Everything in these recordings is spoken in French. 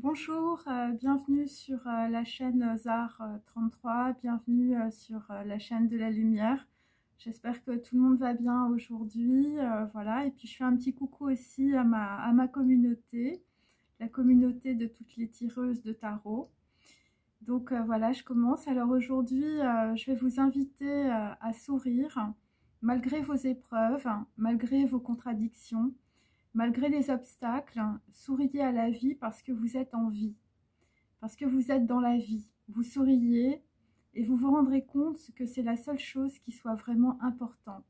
Bonjour, bienvenue sur la chaîne ZAR 33, bienvenue sur la chaîne de la lumière. J'espère que tout le monde va bien aujourd'hui, voilà. Et puis je fais un petit coucou aussi à ma communauté, la communauté de toutes les tireuses de tarot. Donc voilà, je commence. Alors aujourd'hui, je vais vous inviter à sourire, malgré vos épreuves, malgré vos contradictions. Malgré les obstacles, souriez à la vie parce que vous êtes en vie, parce que vous êtes dans la vie. Vous souriez et vous vous rendrez compte que c'est la seule chose qui soit vraiment importante.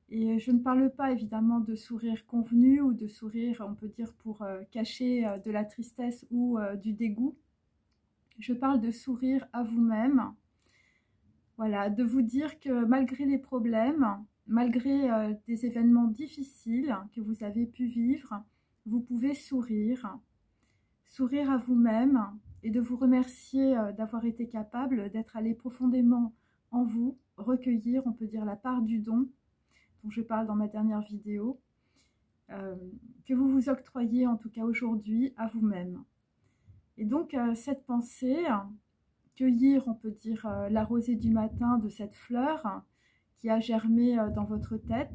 Et je ne parle pas évidemment de sourire convenu ou de sourire, on peut dire, pour cacher de la tristesse ou du dégoût. Je parle de sourire à vous-même. Voilà, de vous dire que malgré les problèmes, malgré des événements difficiles que vous avez pu vivre, vous pouvez sourire. Sourire à vous-même et de vous remercier d'avoir été capable d'être allé profondément en vous, recueillir, on peut dire, la part du don dont je parle dans ma dernière vidéo, que vous vous octroyez en tout cas aujourd'hui à vous-même. Et donc cette pensée, cueillir, on peut dire, la rosée du matin de cette fleur qui a germé dans votre tête,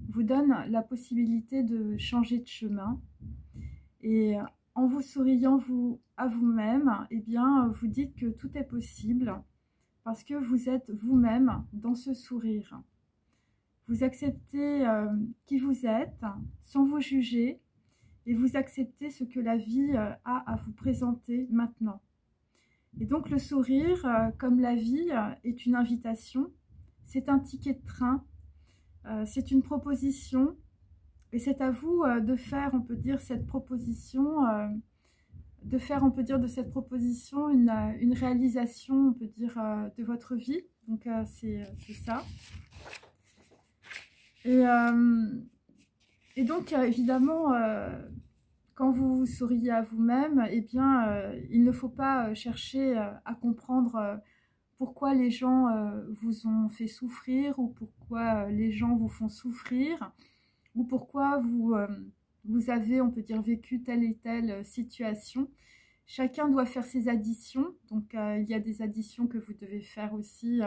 vous donne la possibilité de changer de chemin. Et en vous souriant à vous-même, eh bien, vous dites que tout est possible parce que vous êtes vous-même dans ce sourire. Vous acceptez qui vous êtes sans vous juger et vous acceptez ce que la vie a à vous présenter maintenant. Et donc le sourire, comme la vie, est une invitation, c'est un ticket de train, c'est une proposition, et c'est à vous de faire, on peut dire, cette proposition, de faire, on peut dire, de cette proposition une réalisation, on peut dire, de votre vie. Donc c'est ça. Et donc évidemment, quand vous souriez à vous-même, eh bien, il ne faut pas chercher à comprendre pourquoi les gens vous ont fait souffrir ou pourquoi les gens vous font souffrir ou pourquoi vous avez, on peut dire, vécu telle et telle situation. Chacun doit faire ses additions, donc il y a des additions que vous devez faire aussi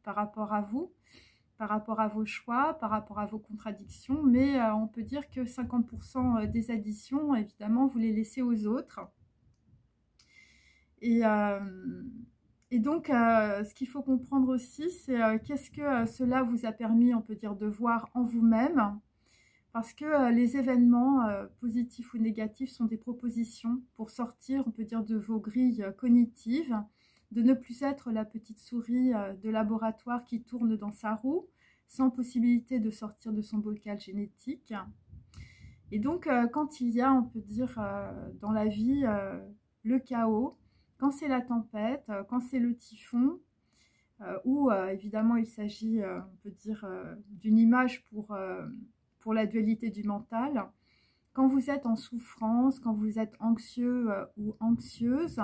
par rapport à vous, par rapport à vos choix, par rapport à vos contradictions, mais on peut dire que 50% des additions, évidemment, vous les laissez aux autres. Et donc, ce qu'il faut comprendre aussi, c'est qu'est-ce que cela vous a permis, on peut dire, de voir en vous-même, parce que les événements, positifs ou négatifs, sont des propositions pour sortir, on peut dire, de vos grilles cognitives, de ne plus être la petite souris de laboratoire qui tourne dans sa roue, sans possibilité de sortir de son bocal génétique. Et donc, quand il y a, on peut dire, dans la vie, le chaos, quand c'est la tempête, quand c'est le typhon, où évidemment il s'agit, on peut dire, d'une image pour la dualité du mental, quand vous êtes en souffrance, quand vous êtes anxieux ou anxieuse,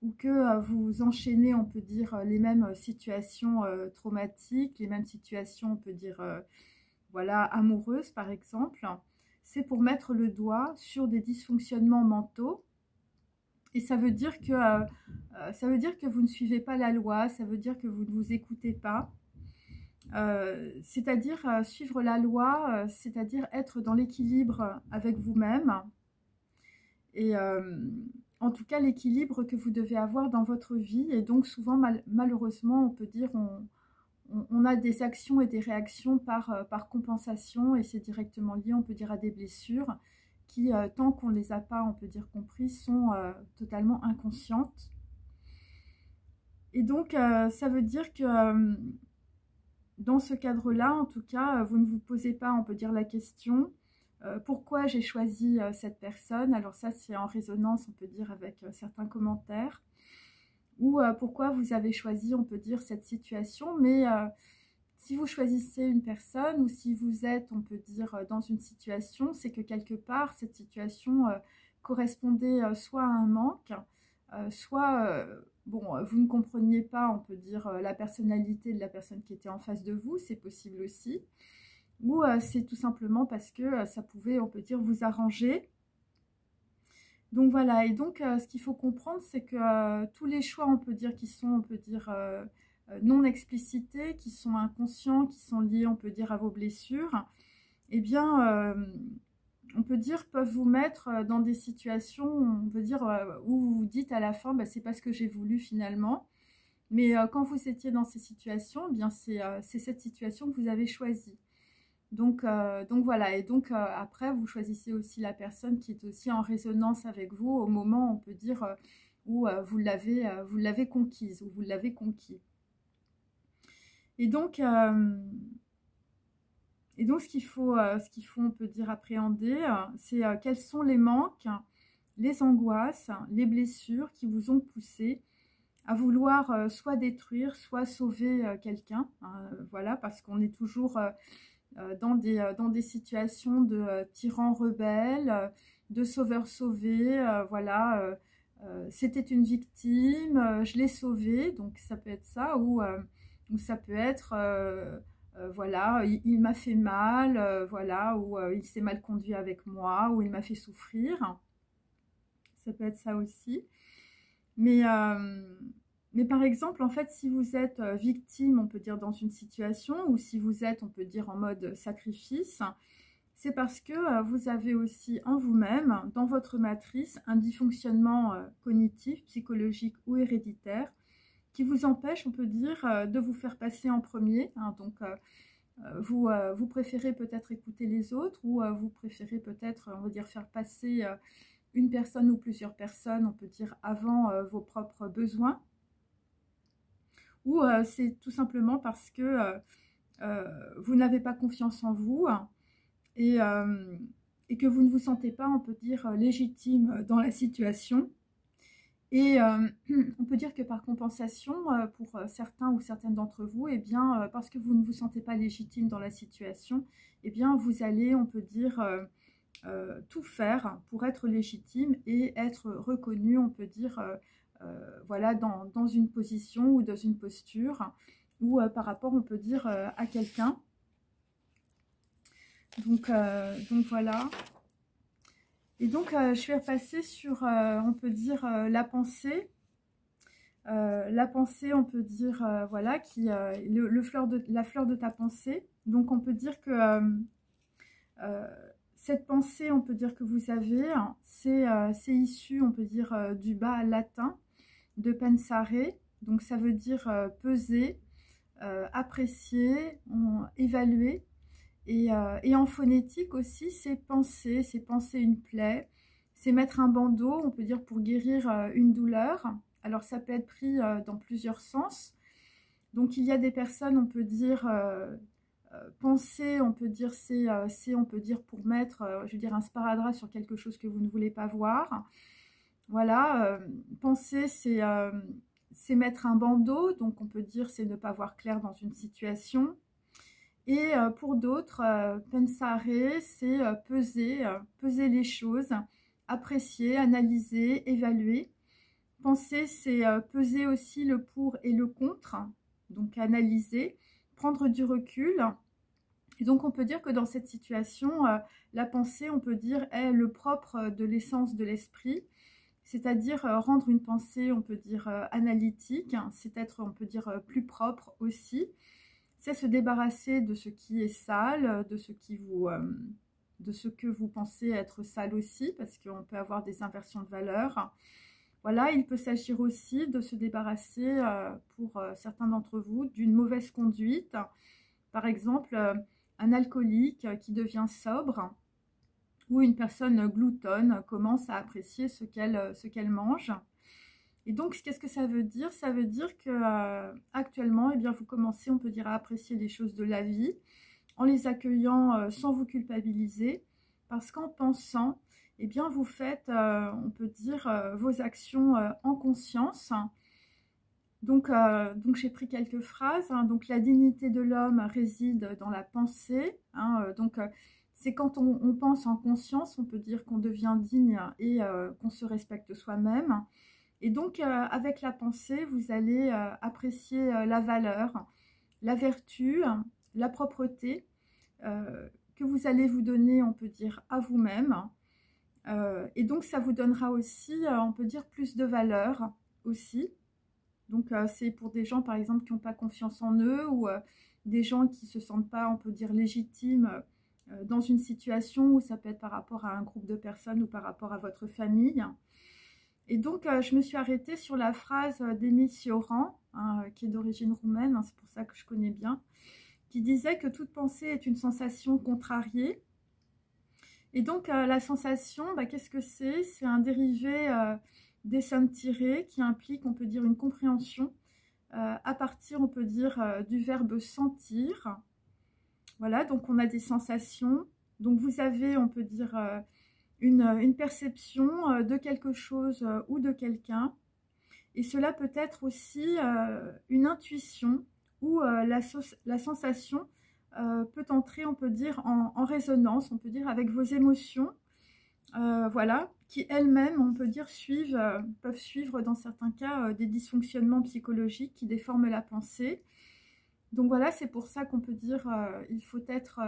ou que vous enchaînez, on peut dire, les mêmes situations traumatiques, les mêmes situations, on peut dire, voilà, amoureuses par exemple, c'est pour mettre le doigt sur des dysfonctionnements mentaux. Et ça veut dire que vous ne suivez pas la loi, ça veut dire que vous ne vous écoutez pas. C'est-à-dire suivre la loi, c'est-à-dire être dans l'équilibre avec vous-même. Et en tout cas, l'équilibre que vous devez avoir dans votre vie. Et donc souvent, malheureusement, on peut dire, on a des actions et des réactions par compensation. Et c'est directement lié, on peut dire, à des blessures qui, tant qu'on ne les a pas, on peut dire, compris, sont totalement inconscientes. Et donc, ça veut dire que dans ce cadre-là, en tout cas, vous ne vous posez pas, on peut dire, la question pourquoi j'ai choisi cette personne. Alors ça, c'est en résonance, on peut dire, avec certains commentaires. Ou pourquoi vous avez choisi, on peut dire, cette situation. Mais si vous choisissez une personne ou si vous êtes, on peut dire, dans une situation, c'est que quelque part, cette situation correspondait soit à un manque, soit, bon, vous ne compreniez pas, on peut dire, la personnalité de la personne qui était en face de vous, c'est possible aussi. Ou c'est tout simplement parce que ça pouvait, on peut dire, vous arranger. Donc voilà, et donc ce qu'il faut comprendre, c'est que tous les choix, on peut dire, qui sont, on peut dire, non explicités, qui sont inconscients, qui sont liés, on peut dire, à vos blessures, eh bien, on peut dire, peuvent vous mettre dans des situations, on peut dire, où vous vous dites à la fin, bah, c'est pas ce que j'ai voulu finalement. Mais quand vous étiez dans ces situations, eh bien c'est cette situation que vous avez choisie. Donc voilà, et donc après, vous choisissez aussi la personne qui est aussi en résonance avec vous au moment, on peut dire, où vous l'avez conquise, ou vous l'avez conquis. Et donc ce qu'il faut, on peut dire, appréhender, c'est quels sont les manques, les angoisses, les blessures qui vous ont poussé à vouloir soit détruire, soit sauver quelqu'un. Voilà, parce qu'on est toujours dans des situations de tyrans rebelles, de sauveurs sauvés. Voilà, c'était une victime, je l'ai sauvée, donc ça peut être ça, ou ça peut être... voilà, il m'a fait mal, voilà, ou il s'est mal conduit avec moi, ou il m'a fait souffrir. Ça peut être ça aussi. Mais par exemple, en fait, si vous êtes victime, on peut dire, dans une situation, ou si vous êtes, on peut dire, en mode sacrifice, c'est parce que vous avez aussi en vous-même, dans votre matrice, un dysfonctionnement cognitif, psychologique ou héréditaire qui vous empêche, on peut dire, de vous faire passer en premier. Donc, vous préférez peut-être écouter les autres, ou vous préférez peut-être, on va dire, faire passer une personne ou plusieurs personnes, on peut dire, avant vos propres besoins. Ou c'est tout simplement parce que vous n'avez pas confiance en vous, et que vous ne vous sentez pas, on peut dire, légitime dans la situation. Et on peut dire que par compensation, pour certains ou certaines d'entre vous, eh bien, parce que vous ne vous sentez pas légitime dans la situation, eh bien, vous allez, on peut dire, tout faire pour être légitime et être reconnu, on peut dire, voilà, dans une position ou dans une posture, ou par rapport, on peut dire, à quelqu'un. Donc voilà. Et donc je vais repasser sur, on peut dire, la pensée. La pensée, on peut dire, voilà, la fleur de ta pensée. Donc on peut dire que cette pensée, on peut dire que vous avez, c'est issu, on peut dire, du bas latin, de pensare. Donc ça veut dire peser, apprécier, évaluer. Et en phonétique aussi, c'est penser une plaie, c'est mettre un bandeau, on peut dire, pour guérir une douleur. Alors ça peut être pris dans plusieurs sens. Donc il y a des personnes, on peut dire, penser, on peut dire, on peut dire, pour mettre, je veux dire, un sparadrap sur quelque chose que vous ne voulez pas voir. Voilà, penser, c'est mettre un bandeau, donc on peut dire, c'est ne pas voir clair dans une situation. Et pour d'autres, pensare, c'est peser les choses, apprécier, analyser, évaluer. Penser, c'est peser aussi le pour et le contre, donc analyser, prendre du recul. Et donc on peut dire que dans cette situation, la pensée, on peut dire, est le propre de l'essence de l'esprit, c'est-à-dire rendre une pensée, on peut dire, analytique, c'est être, on peut dire, plus propre aussi. C'est se débarrasser de ce qui est sale, de ce que vous pensez être sale aussi, parce qu'on peut avoir des inversions de valeurs. Voilà, il peut s'agir aussi de se débarrasser, pour certains d'entre vous, d'une mauvaise conduite. Par exemple, un alcoolique qui devient sobre, ou une personne gloutonne commence à apprécier ce qu'elle mange. Et donc, qu'est-ce que ça veut dire? Ça veut dire que actuellement, eh bien, vous commencez, on peut dire, à apprécier les choses de la vie, en les accueillant sans vous culpabiliser, parce qu'en pensant, eh bien, vous faites, on peut dire, vos actions en conscience. Donc j'ai pris quelques phrases. Donc, la dignité de l'homme réside dans la pensée. C'est quand on pense en conscience, on peut dire qu'on devient digne et qu'on se respecte soi-même. Et donc, avec la pensée, vous allez apprécier la valeur, la vertu, la propreté que vous allez vous donner, on peut dire, à vous-même. Et donc, ça vous donnera aussi, on peut dire, plus de valeur aussi. Donc, c'est pour des gens, par exemple, qui n'ont pas confiance en eux ou des gens qui ne se sentent pas, on peut dire, légitimes dans une situation où ça peut être par rapport à un groupe de personnes ou par rapport à votre famille. Et donc, je me suis arrêtée sur la phrase d'Émile Cioran, hein, qui est d'origine roumaine, hein, c'est pour ça que je connais bien, qui disait que toute pensée est une sensation contrariée. Et donc, la sensation, qu'est-ce que c'est? C'est un dérivé des sommes tirées qui implique, on peut dire, une compréhension à partir, on peut dire, du verbe sentir. Voilà, donc on a des sensations. Donc, vous avez, on peut dire, une perception de quelque chose ou de quelqu'un. Et cela peut être aussi une intuition où la sensation peut entrer, on peut dire, en résonance, on peut dire, avec vos émotions, voilà, qui elles-mêmes, on peut dire, peuvent suivre dans certains cas des dysfonctionnements psychologiques qui déforment la pensée. Donc voilà, c'est pour ça qu'on peut dire, il faut être,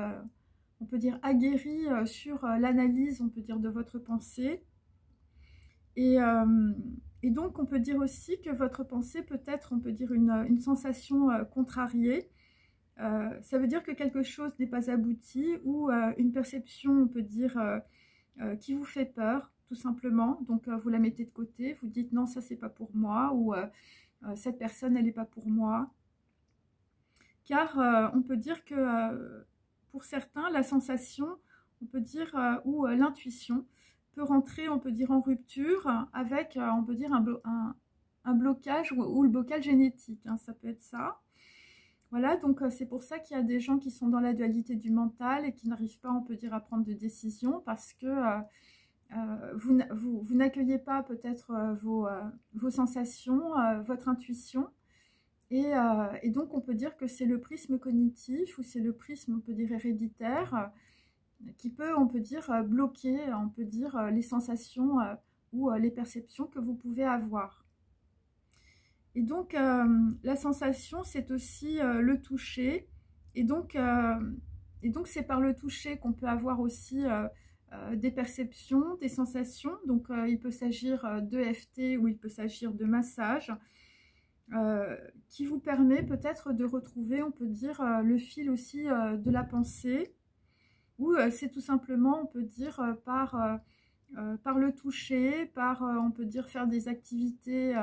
on peut dire, aguerri sur l'analyse, on peut dire, de votre pensée. Et donc, on peut dire aussi que votre pensée peut être, on peut dire, une sensation contrariée. Ça veut dire que quelque chose n'est pas abouti ou une perception, on peut dire, qui vous fait peur, tout simplement. Donc, vous la mettez de côté, vous dites non, ça, c'est pas pour moi, ou cette personne, elle n'est pas pour moi. Car on peut dire que pour certains, la sensation, on peut dire, ou l'intuition, peut rentrer, on peut dire, en rupture avec, on peut dire, un blocage ou le blocage génétique, hein, ça peut être ça. Voilà, donc c'est pour ça qu'il y a des gens qui sont dans la dualité du mental et qui n'arrivent pas, on peut dire, à prendre de décision parce que vous n'accueillez pas peut-être vos sensations, votre intuition. Et donc, on peut dire que c'est le prisme cognitif ou c'est le prisme, on peut dire, héréditaire qui peut, on peut dire, bloquer, on peut dire, les sensations ou les perceptions que vous pouvez avoir. Et donc, la sensation, c'est aussi le toucher. Et donc, c'est par le toucher qu'on peut avoir aussi des perceptions, des sensations. Donc, il peut s'agir d'EFT ou il peut s'agir de massage. Qui vous permet peut-être de retrouver, on peut dire, le fil aussi de la pensée, ou c'est tout simplement, on peut dire, par le toucher, par, on peut dire, faire des activités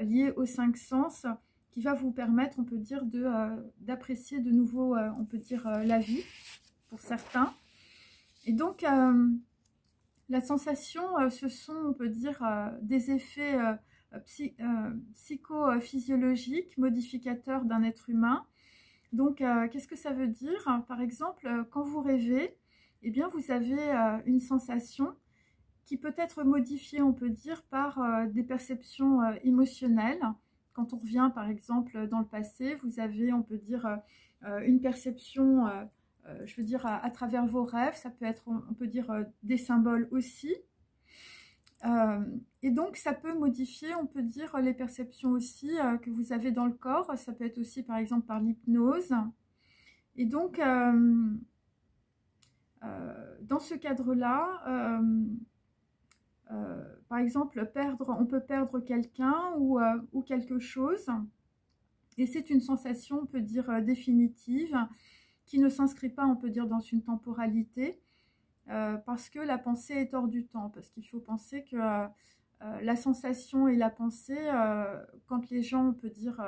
liées aux 5 sens, qui va vous permettre, on peut dire, d'apprécier de nouveau, on peut dire, la vie, pour certains. Et donc, la sensation, ce sont, on peut dire, des effets psychophysiologiques, modificateurs d'un être humain. Donc, qu'est-ce que ça veut dire? Par exemple, quand vous rêvez, eh bien, vous avez une sensation qui peut être modifiée, on peut dire, par des perceptions émotionnelles. Quand on revient, par exemple, dans le passé, vous avez, on peut dire, une perception, je veux dire, à travers vos rêves. Ça peut être, on peut dire, des symboles aussi. Et donc, ça peut modifier, on peut dire, les perceptions aussi que vous avez dans le corps. Ça peut être aussi, par exemple, par l'hypnose. Et donc, dans ce cadre-là, par exemple, on peut perdre quelqu'un ou quelque chose. Et c'est une sensation, on peut dire, définitive, qui ne s'inscrit pas, on peut dire, dans une temporalité. Parce que la pensée est hors du temps, parce qu'il faut penser que la sensation et la pensée, quand les gens, on peut dire,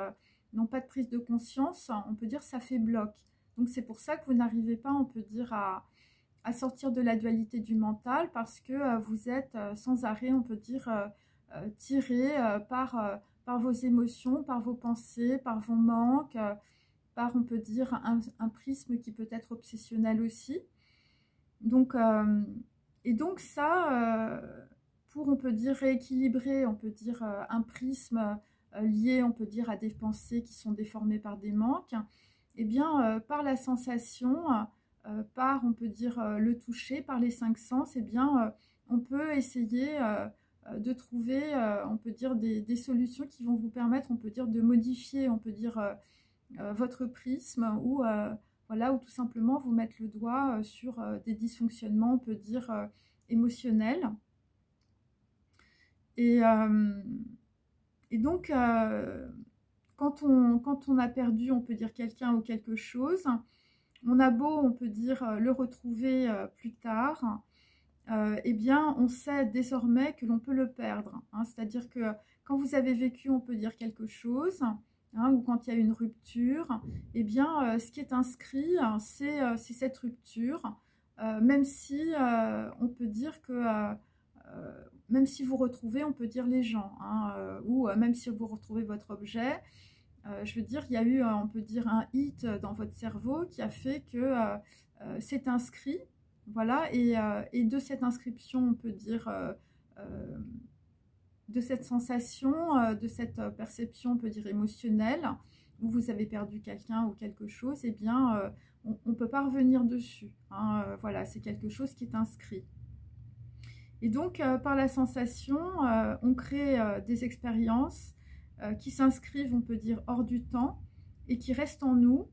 n'ont pas de prise de conscience, on peut dire ça fait bloc. Donc c'est pour ça que vous n'arrivez pas, on peut dire, à sortir de la dualité du mental, parce que vous êtes sans arrêt, on peut dire, tiré par vos émotions, par vos pensées, par vos manques, par, on peut dire, un prisme qui peut être obsessionnel aussi. Donc, et donc ça, pour, on peut dire, rééquilibrer, on peut dire, un prisme lié, on peut dire, à des pensées qui sont déformées par des manques, eh bien, par la sensation, par, on peut dire, le toucher, par les 5 sens, eh bien, on peut essayer de trouver, on peut dire, des solutions qui vont vous permettre, on peut dire, de modifier, on peut dire, votre prisme ou... voilà, ou tout simplement vous mettre le doigt sur des dysfonctionnements, on peut dire, émotionnel. Et donc, quand on a perdu, on peut dire quelqu'un ou quelque chose, on a beau, on peut dire, le retrouver plus tard, eh bien, on sait désormais que l'on peut le perdre. Hein. C'est-à-dire que quand vous avez vécu, on peut dire quelque chose, hein, ou quand il y a une rupture, eh bien, ce qui est inscrit, c'est cette rupture, même si on peut dire que, même si vous retrouvez, on peut dire les gens, hein, ou même si vous retrouvez votre objet, je veux dire, il y a eu, on peut dire, un hit dans votre cerveau qui a fait que c'est inscrit. Voilà, et de cette inscription, on peut dire, de cette sensation, de cette perception, on peut dire émotionnelle, où vous avez perdu quelqu'un ou quelque chose, eh bien, on ne peut pas revenir dessus. Hein, voilà, c'est quelque chose qui est inscrit. Et donc, par la sensation, on crée des expériences qui s'inscrivent, on peut dire, hors du temps et qui restent en nous.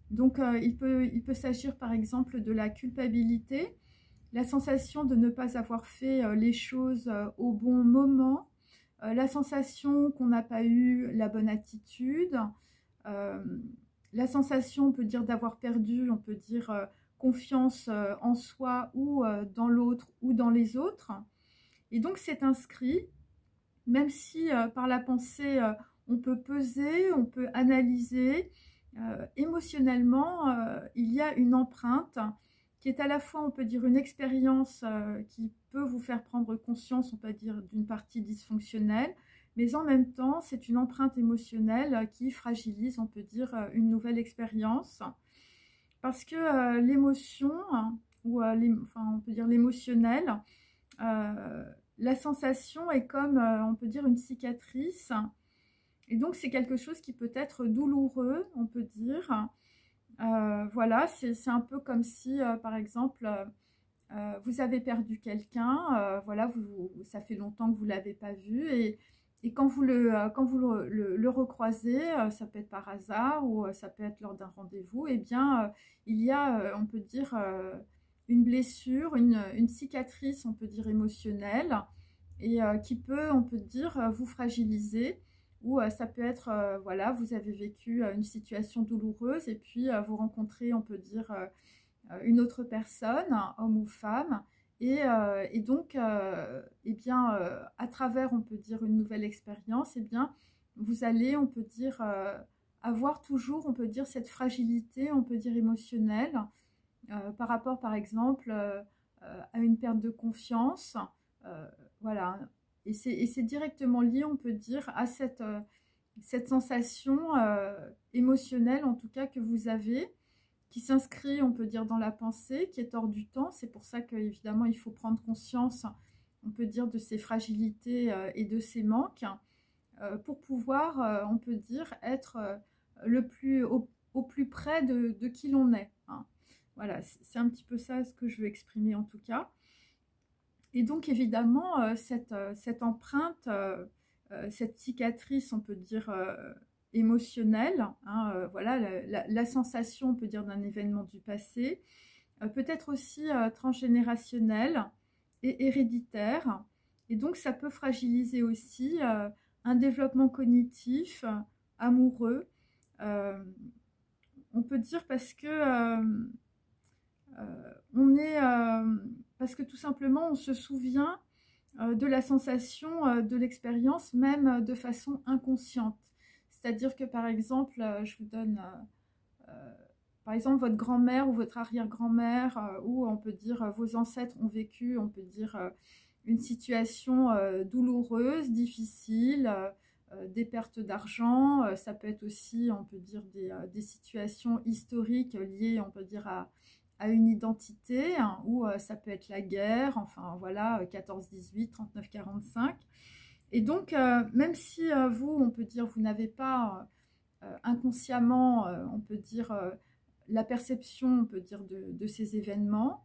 Donc, il peut s'agir par exemple de la culpabilité, la sensation de ne pas avoir fait les choses au bon moment, la sensation qu'on n'a pas eu la bonne attitude, la sensation, on peut dire, d'avoir perdu, on peut dire, confiance en soi ou dans l'autre ou dans les autres. Et donc, c'est inscrit, même si par la pensée, on peut peser, on peut analyser, émotionnellement, il y a une empreinte qui est à la fois, on peut dire, une expérience qui peut vous faire prendre conscience, on peut dire, d'une partie dysfonctionnelle, mais en même temps, c'est une empreinte émotionnelle qui fragilise, on peut dire, une nouvelle expérience. Parce que l'émotion, ou enfin, on peut dire l'émotionnel, la sensation est comme, on peut dire, une cicatrice. Et donc, c'est quelque chose qui peut être douloureux, on peut dire. Voilà, c'est un peu comme si, par exemple, vous avez perdu quelqu'un, voilà, ça fait longtemps que vous ne l'avez pas vu, et quand vous le recroisez, ça peut être par hasard ou ça peut être lors d'un rendez-vous, eh bien, il y a, on peut dire, une blessure, une cicatrice, on peut dire, émotionnelle, et qui peut, on peut dire, vous fragiliser, ou ça peut être, voilà, vous avez vécu une situation douloureuse, et puis vous rencontrez, on peut dire, une autre personne, homme ou femme, et donc, eh bien, à travers, on peut dire, une nouvelle expérience, eh bien, vous allez, on peut dire, avoir toujours, on peut dire, cette fragilité, on peut dire, émotionnelle, par rapport, par exemple, à une perte de confiance, voilà, et c'est directement lié, on peut dire, à cette sensation émotionnelle, en tout cas, que vous avez, qui s'inscrit, on peut dire, dans la pensée, qui est hors du temps. C'est pour ça qu'évidemment, il faut prendre conscience, on peut dire, de ces fragilités et de ces manques, pour pouvoir, on peut dire, être au plus près de qui l'on est. Hein. Voilà, c'est un petit peu ça ce que je veux exprimer en tout cas. Et donc, évidemment, cette empreinte, cette cicatrice, on peut dire, émotionnelle, hein, voilà, la sensation, on peut dire, d'un événement du passé, peut-être aussi transgénérationnelle et héréditaire. Et donc, ça peut fragiliser aussi un développement cognitif, amoureux. On peut dire parce que parce que tout simplement, on se souvient de la sensation, de l'expérience, même de façon inconsciente. C'est-à-dire que, par exemple, je vous donne, par exemple, votre grand-mère ou votre arrière-grand-mère, ou on peut dire vos ancêtres ont vécu, on peut dire, une situation douloureuse, difficile, des pertes d'argent, ça peut être aussi, on peut dire, des situations historiques liées, on peut dire, à une identité, hein, ou ça peut être la guerre, enfin voilà, 14-18, 39-45. Et donc, même si vous, on peut dire, vous n'avez pas inconsciemment, on peut dire, la perception, on peut dire, de ces événements,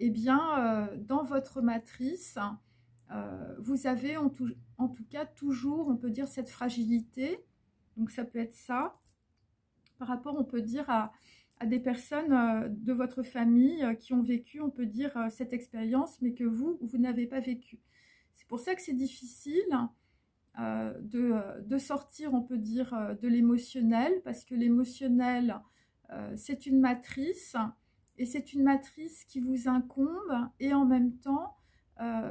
eh bien, dans votre matrice, vous avez en tout cas toujours, on peut dire, cette fragilité. Donc, ça peut être ça, par rapport, on peut dire, à des personnes de votre famille qui ont vécu, on peut dire, cette expérience, mais que vous n'avez pas vécu. C'est pour ça que c'est difficile de sortir, on peut dire, de l'émotionnel, parce que l'émotionnel, c'est une matrice, et c'est une matrice qui vous incombe, et en même temps,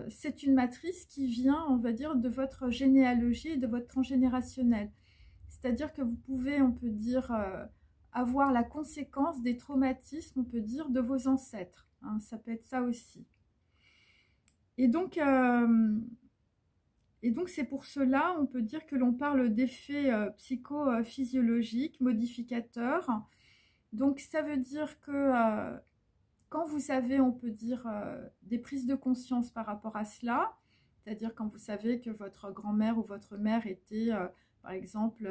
c'est une matrice qui vient, on va dire, de votre généalogie et de votre transgénérationnel. C'est-à-dire que vous pouvez, on peut dire, avoir la conséquence des traumatismes, on peut dire, de vos ancêtres. Hein, ça peut être ça aussi. Et donc c'est pour cela, on peut dire que l'on parle d'effets psychophysiologiques, modificateurs. Donc ça veut dire que quand vous avez, on peut dire, des prises de conscience par rapport à cela, c'est-à-dire quand vous savez que votre grand-mère ou votre mère était, par exemple,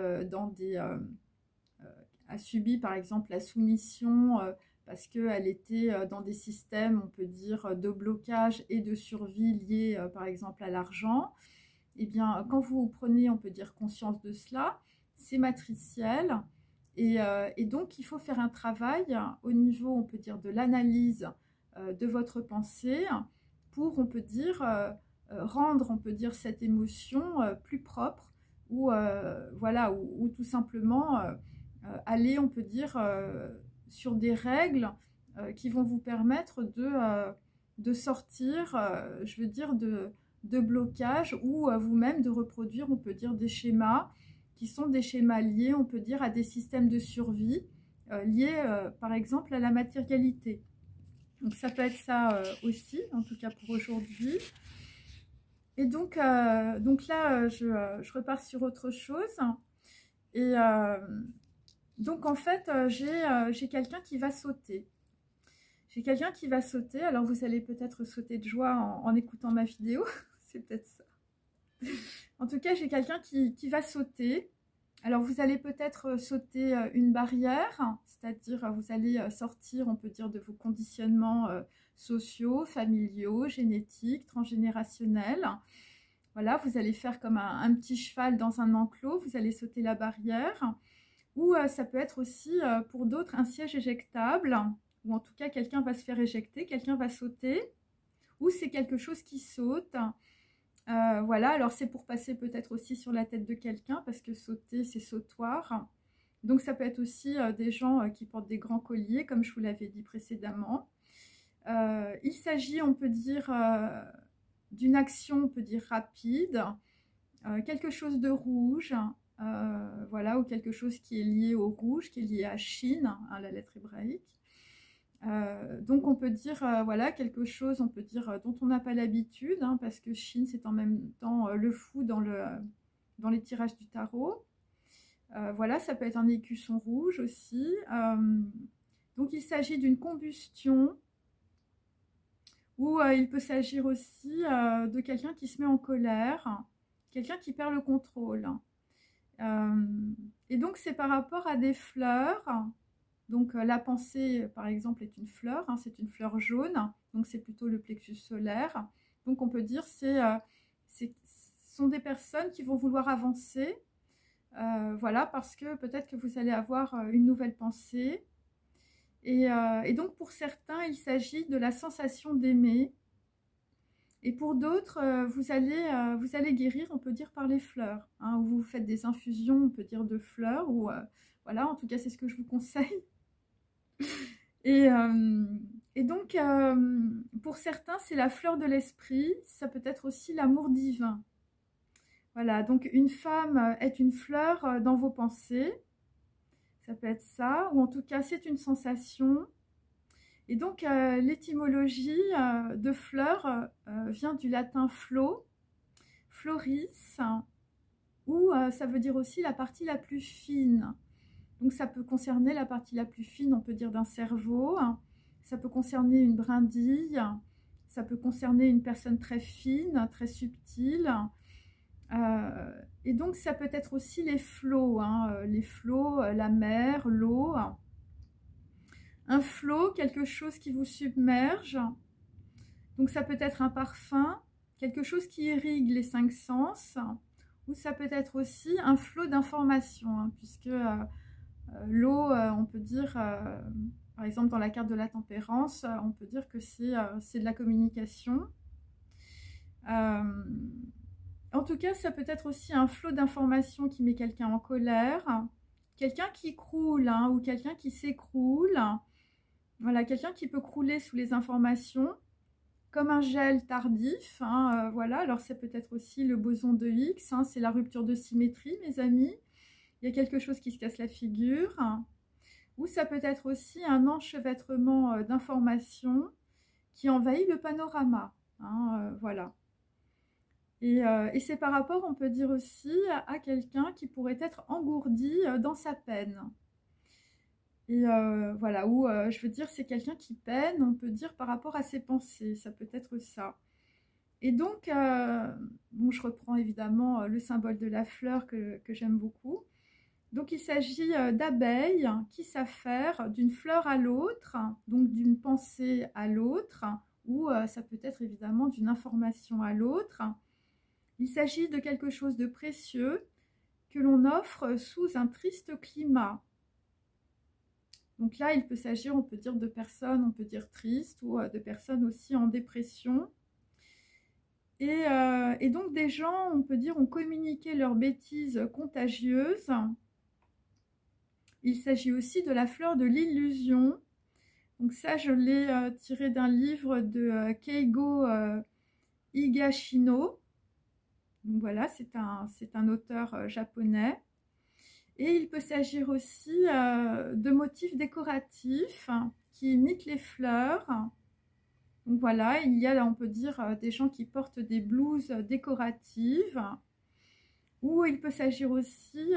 a subi, par exemple, la soumission parce qu'elle était dans des systèmes, on peut dire, de blocage et de survie liés, par exemple, à l'argent. Eh bien, quand vous prenez, on peut dire, conscience de cela, c'est matriciel. Et donc, il faut faire un travail au niveau, on peut dire, de l'analyse de votre pensée pour, on peut dire, rendre, on peut dire, cette émotion plus propre ou, voilà, ou tout simplement aller, on peut dire, sur des règles qui vont vous permettre de sortir, je veux dire, de blocage ou vous-même de reproduire, on peut dire, des schémas qui sont des schémas liés, on peut dire, à des systèmes de survie liés, par exemple, à la matérialité. Donc ça peut être ça aussi, en tout cas pour aujourd'hui. Et donc là, je repars sur autre chose. Et donc en fait, j'ai quelqu'un qui va sauter. J'ai quelqu'un qui va sauter. Alors vous allez peut-être sauter de joie en écoutant ma vidéo. C'est peut-être ça. En tout cas, j'ai quelqu'un qui va sauter. Alors, vous allez peut-être sauter une barrière, c'est-à-dire vous allez sortir, on peut dire, de vos conditionnements sociaux, familiaux, génétiques, transgénérationnels. Voilà, vous allez faire comme un petit cheval dans un enclos, vous allez sauter la barrière. Ou ça peut être aussi, pour d'autres, un siège éjectable, ou en tout cas, quelqu'un va se faire éjecter, quelqu'un va sauter, ou c'est quelque chose qui saute. Voilà, alors c'est pour passer peut-être aussi sur la tête de quelqu'un, parce que sauter, c'est sautoir. Donc ça peut être aussi des gens qui portent des grands colliers, comme je vous l'avais dit précédemment. Il s'agit, on peut dire, d'une action, on peut dire, rapide, quelque chose de rouge, voilà, ou quelque chose qui est lié au rouge, qui est lié à Chine, hein, la lettre hébraïque. Donc on peut dire, voilà, quelque chose, on peut dire, dont on n'a pas l'habitude, hein, parce que Chine, c'est en même temps le fou dans les tirages du tarot. Voilà, ça peut être un écusson rouge aussi. Donc il s'agit d'une combustion, ou il peut s'agir aussi de quelqu'un qui se met en colère, quelqu'un qui perd le contrôle. Et donc c'est par rapport à des fleurs. Donc la pensée, par exemple, est une fleur, hein, c'est une fleur jaune, donc c'est plutôt le plexus solaire. Donc on peut dire ce sont des personnes qui vont vouloir avancer, voilà, parce que peut-être que vous allez avoir une nouvelle pensée. Et donc pour certains, il s'agit de la sensation d'aimer. Et pour d'autres, vous allez guérir, on peut dire, par les fleurs, hein, où vous faites des infusions, on peut dire, de fleurs, ou voilà, en tout cas, c'est ce que je vous conseille. Et donc, pour certains, c'est la fleur de l'esprit, ça peut être aussi l'amour divin. Voilà, donc une femme est une fleur dans vos pensées, ça peut être ça, ou en tout cas, c'est une sensation. Et donc, l'étymologie de fleur vient du latin flo, floris, ou ça veut dire aussi la partie la plus fine. Donc ça peut concerner la partie la plus fine, on peut dire, d'un cerveau, ça peut concerner une brindille, ça peut concerner une personne très fine, très subtile, et donc ça peut être aussi les flots, hein, les flots, la mer, l'eau. Un flot, quelque chose qui vous submerge, donc ça peut être un parfum, quelque chose qui irrigue les 5 sens, ou ça peut être aussi un flot d'informations, hein, puisque L'eau, on peut dire, par exemple dans la carte de la tempérance, on peut dire que c'est de la communication. En tout cas, ça peut être aussi un flot d'informations qui met quelqu'un en colère, quelqu'un qui croule, hein, ou quelqu'un qui s'écroule. Voilà, quelqu'un qui peut crouler sous les informations, comme un gel tardif. Hein, voilà, alors ça peut être aussi le boson de Higgs, hein, c'est la rupture de symétrie, mes amis. Il y a quelque chose qui se casse la figure. Ou ça peut être aussi un enchevêtrement d'informations qui envahit le panorama. Hein, voilà. Et c'est par rapport, on peut dire aussi, à quelqu'un qui pourrait être engourdi dans sa peine. Et voilà, ou je veux dire, c'est quelqu'un qui peine, on peut dire, par rapport à ses pensées, ça peut être ça. Et donc, bon, je reprends évidemment le symbole de la fleur que j'aime beaucoup. Donc, il s'agit d'abeilles qui s'affairent d'une fleur à l'autre, donc d'une pensée à l'autre, ou ça peut être évidemment d'une information à l'autre. Il s'agit de quelque chose de précieux que l'on offre sous un triste climat. Donc là, il peut s'agir, on peut dire, de personnes, on peut dire tristes, ou de personnes aussi en dépression. Et donc des gens, on peut dire, ont communiqué leurs bêtises contagieuses. Il s'agit aussi de la fleur de l'illusion. Donc ça, je l'ai tiré d'un livre de Keigo Higashino. Donc voilà, c'est un auteur japonais. Et il peut s'agir aussi de motifs décoratifs qui imitent les fleurs. Donc voilà, il y a, on peut dire, des gens qui portent des blouses décoratives. Ou il peut s'agir aussi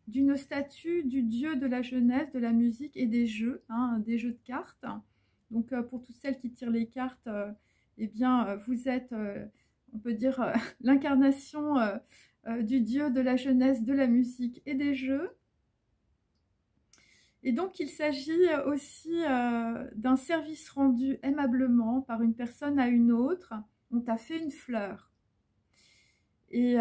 d'une statue du dieu de la jeunesse, de la musique et des jeux, hein, des jeux de cartes. Donc pour toutes celles qui tirent les cartes, eh bien vous êtes, on peut dire, l'incarnation du dieu de la jeunesse, de la musique et des jeux. Et donc il s'agit aussi d'un service rendu aimablement par une personne à une autre. On t'a fait une fleur. Et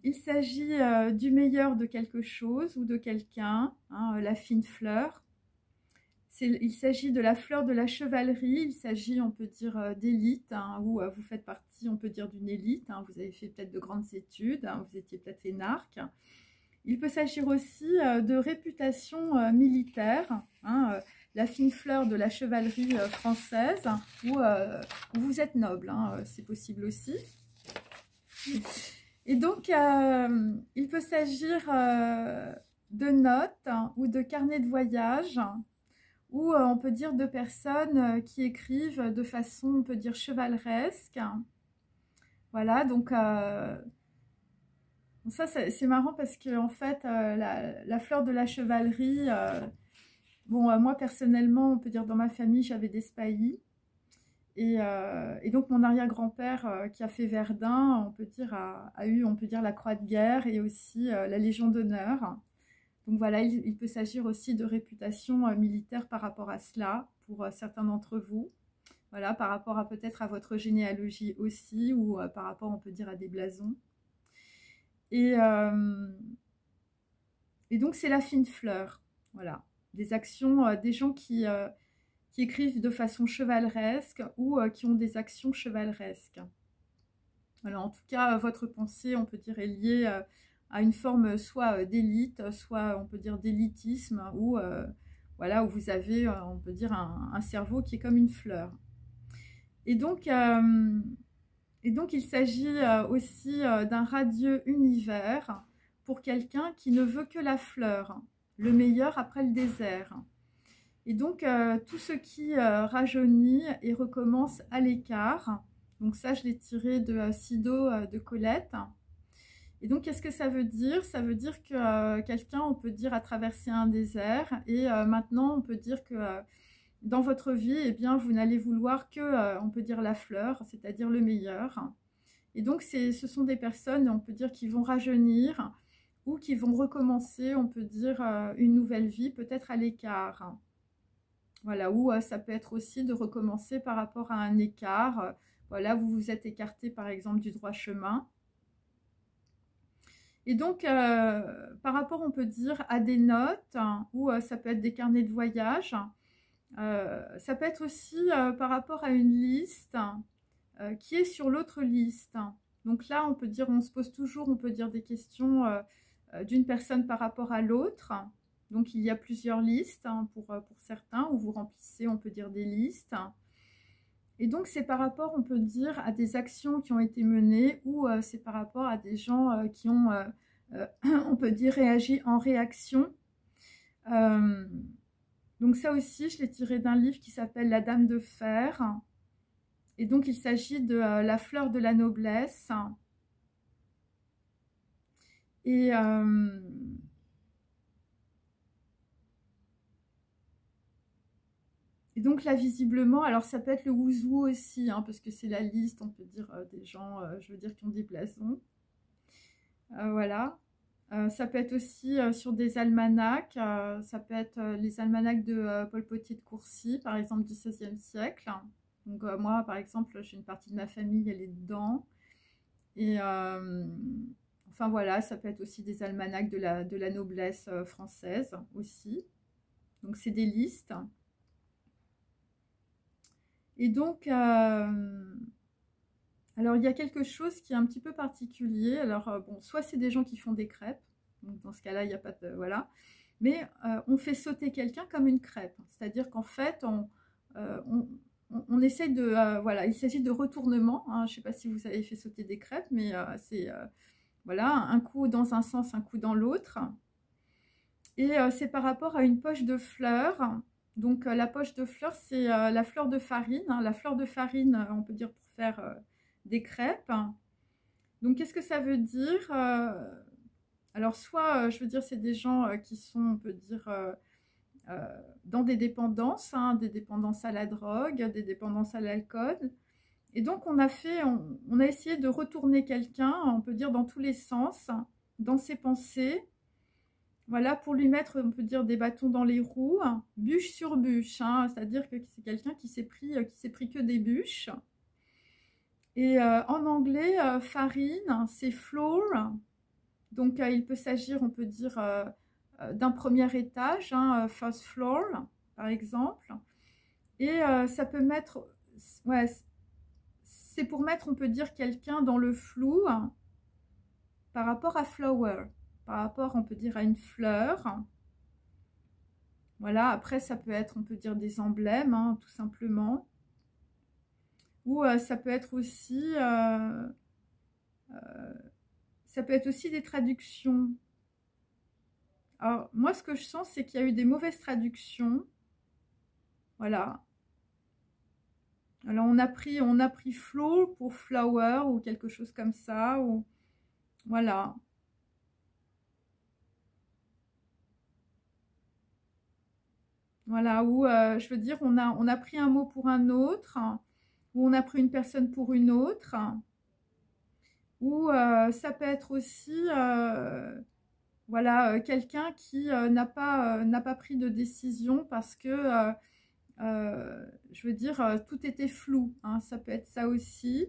il s'agit du meilleur de quelque chose ou de quelqu'un, hein, la fine fleur. Il s'agit de la fleur de la chevalerie, il s'agit, on peut dire, d'élite, hein, ou vous faites partie, on peut dire, d'une élite, hein, vous avez fait peut-être de grandes études, hein, vous étiez peut-être énarque. Il peut s'agir aussi de réputation militaire, hein, la fine fleur de la chevalerie française, où vous êtes noble, hein, c'est possible aussi. Et donc, il peut s'agir de notes ou de carnets de voyage, ou on peut dire de personnes qui écrivent de façon, on peut dire, chevaleresque. Voilà, donc ça c'est marrant parce que en fait, la fleur de la chevalerie, bon, moi personnellement, on peut dire dans ma famille, j'avais des spahis. Et donc mon arrière-grand-père qui a fait Verdun, on peut dire, a eu, on peut dire, la Croix de guerre et aussi la Légion d'honneur. Donc voilà, il peut s'agir aussi de réputation militaire par rapport à cela, pour certains d'entre vous. Voilà, par rapport à peut-être à votre généalogie aussi, ou par rapport, on peut dire, à des blasons. Et donc c'est la fine fleur, voilà. Des actions, des gens qui écrivent de façon chevaleresque ou qui ont des actions chevaleresques. Alors, en tout cas, votre pensée, on peut dire, est liée à une forme soit d'élite, soit on peut dire d'élitisme, ou voilà, où vous avez, on peut dire, un cerveau qui est comme une fleur. Et donc il s'agit aussi d'un radieux univers pour quelqu'un qui ne veut que la fleur, le meilleur après le désert. Et donc, tout ce qui rajeunit et recommence à l'écart. Donc ça, je l'ai tiré de Sido de Colette. Et donc, qu'est-ce que ça veut dire? Ça veut dire que quelqu'un, on peut dire, a traversé un désert. Et maintenant, on peut dire que dans votre vie, eh bien, vous n'allez vouloir que, on peut dire, la fleur, c'est-à-dire le meilleur. Et donc, ce sont des personnes, on peut dire, qui vont rajeunir ou qui vont recommencer, on peut dire, une nouvelle vie, peut-être à l'écart. Voilà, ou ça peut être aussi de recommencer par rapport à un écart. Voilà, vous vous êtes écarté par exemple du droit chemin. Et donc, par rapport, on peut dire, à des notes, hein, ou ça peut être des carnets de voyage, ça peut être aussi par rapport à une liste qui est sur l'autre liste. Donc là, on peut dire, on se pose toujours, on peut dire des questions d'une personne par rapport à l'autre. Donc il y a plusieurs listes hein, pour certains, où vous remplissez, on peut dire, des listes. Et donc c'est par rapport, on peut dire, à des actions qui ont été menées, ou c'est par rapport à des gens qui ont, on peut dire, réagi en réaction. Donc ça aussi, je l'ai tiré d'un livre qui s'appelle La Dame de Fer. Et donc il s'agit de la fleur de la noblesse. Et donc là, visiblement, alors ça peut être le ouzou aussi, hein, parce que c'est la liste, on peut dire, des gens, je veux dire, qui ont des blasons. Voilà. Ça peut être aussi sur des almanachs, ça peut être les almanachs de Paul Potier de Courcy, par exemple, du XVIe siècle. Donc moi, par exemple, j'ai une partie de ma famille, elle est dedans. Et enfin voilà, ça peut être aussi des almanachs de la noblesse française aussi. Donc c'est des listes. Et donc, alors il y a quelque chose qui est un petit peu particulier. Alors bon, soit c'est des gens qui font des crêpes, donc dans ce cas-là, il n'y a pas de... Voilà. Mais on fait sauter quelqu'un comme une crêpe. C'est-à-dire qu'en fait, on essaye de... voilà, il s'agit de retournement. Hein. Je ne sais pas si vous avez fait sauter des crêpes, mais c'est... voilà, un coup dans un sens, un coup dans l'autre. Et c'est par rapport à une poche de fleurs. Donc la poche de fleurs, c'est la fleur de farine. Hein. La fleur de farine, on peut dire pour faire des crêpes. Donc qu'est-ce que ça veut dire alors soit, je veux dire, c'est des gens qui sont, on peut dire, dans des dépendances, hein, des dépendances à la drogue, des dépendances à l'alcool. Et donc on a essayé de retourner quelqu'un, on peut dire, dans tous les sens, dans ses pensées. Voilà, pour lui mettre, on peut dire, des bâtons dans les roues, bûche sur bûche, hein, c'est-à-dire que c'est quelqu'un qui s'est pris que des bûches. Et en anglais, farine, c'est floor. Donc il peut s'agir, on peut dire, d'un premier étage, hein, first floor, par exemple. Et ça peut mettre, ouais, c'est pour mettre, on peut dire, quelqu'un dans le flou par rapport à flower, par rapport, on peut dire, à une fleur. Voilà, après, ça peut être, on peut dire, des emblèmes, hein, tout simplement. Ou ça peut être aussi... ça peut être aussi des traductions. Alors, moi, ce que je sens, c'est qu'il y a eu des mauvaises traductions. Voilà. Alors, on a pris flow pour flower ou quelque chose comme ça. Ou... Voilà. Voilà, ou je veux dire, on a pris un mot pour un autre, ou on a pris une personne pour une autre, ou ça peut être aussi, voilà, quelqu'un qui n'a pas pris de décision parce que, je veux dire, tout était flou, hein, ça peut être ça aussi.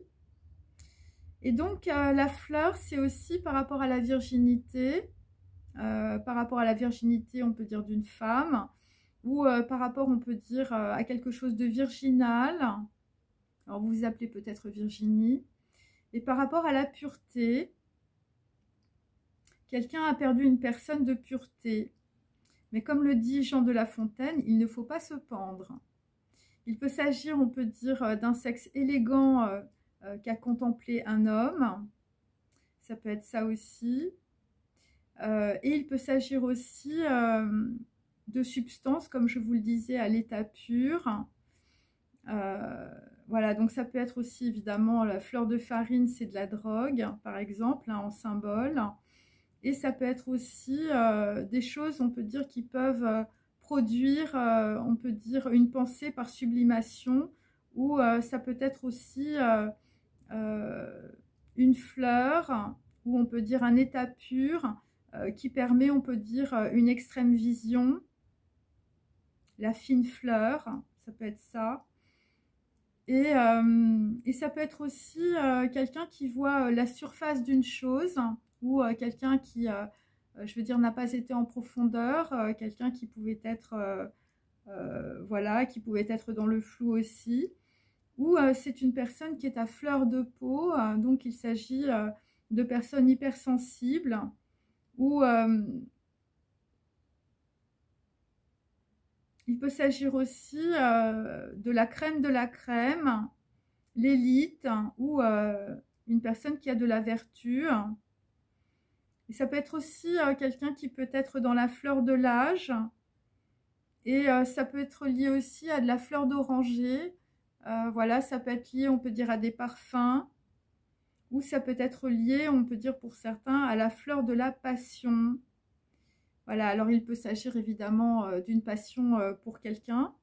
Et donc, la fleur, c'est aussi par rapport à la virginité, par rapport à la virginité, on peut dire, d'une femme, ou par rapport, on peut dire, à quelque chose de virginal. Alors, vous vous appelez peut-être Virginie. Et par rapport à la pureté, quelqu'un a perdu une personne de pureté. Mais comme le dit Jean de La Fontaine, il ne faut pas se pendre. Il peut s'agir, on peut dire, d'un sexe élégant qu'a contemplé un homme. Ça peut être ça aussi. Et il peut s'agir aussi de substances, comme je vous le disais, à l'état pur. Voilà, donc ça peut être aussi évidemment la fleur de farine, c'est de la drogue, par exemple, hein, en symbole. Et ça peut être aussi des choses, on peut dire, qui peuvent produire, on peut dire, une pensée par sublimation, ou ça peut être aussi une fleur, ou on peut dire un état pur, qui permet, on peut dire, une extrême vision. La fine fleur, ça peut être ça. Et ça peut être aussi quelqu'un qui voit la surface d'une chose, ou quelqu'un qui, je veux dire, n'a pas été en profondeur, quelqu'un qui pouvait être, voilà, qui pouvait être dans le flou aussi, ou c'est une personne qui est à fleur de peau, donc il s'agit de personnes hypersensibles, ou il peut s'agir aussi de la crème, l'élite, ou une personne qui a de la vertu. Et ça peut être aussi quelqu'un qui peut être dans la fleur de l'âge. Et ça peut être lié aussi à de la fleur d'oranger. Voilà, ça peut être lié, on peut dire, à des parfums. Ou ça peut être lié, on peut dire pour certains, à la fleur de la passion. Voilà, alors il peut s'agir évidemment d'une passion pour quelqu'un.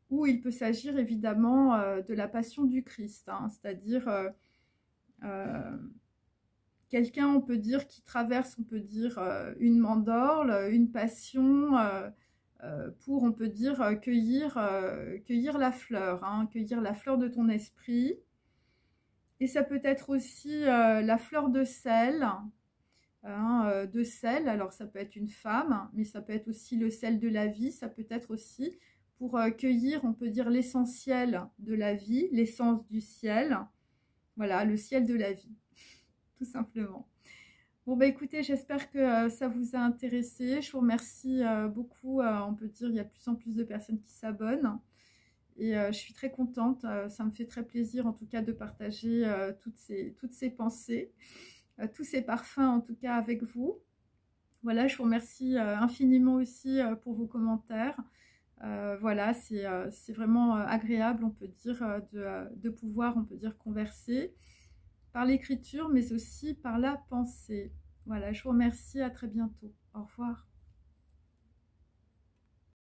Ou il peut s'agir évidemment de la passion du Christ. Hein, c'est-à-dire quelqu'un, on peut dire, qui traverse, on peut dire, une mandorle, une passion pour, on peut dire, cueillir la fleur, hein, cueillir la fleur de ton esprit. Et ça peut être aussi la fleur de sel, hein, de sel. Alors ça peut être une femme, mais ça peut être aussi le sel de la vie. Ça peut être aussi pour cueillir, on peut dire, l'essentiel de la vie, l'essence du ciel. Voilà, le ciel de la vie, tout simplement. Bon, bah écoutez, j'espère que ça vous a intéressé. Je vous remercie beaucoup. On peut dire il y a de plus en plus de personnes qui s'abonnent. Et je suis très contente. Ça me fait très plaisir, en tout cas, de partager toutes ces pensées, tous ces parfums, en tout cas, avec vous. Voilà, je vous remercie infiniment aussi pour vos commentaires. Voilà, c'est vraiment agréable, on peut dire, de pouvoir, on peut dire, converser par l'écriture, mais aussi par la pensée. Voilà, je vous remercie, à très bientôt. Au revoir.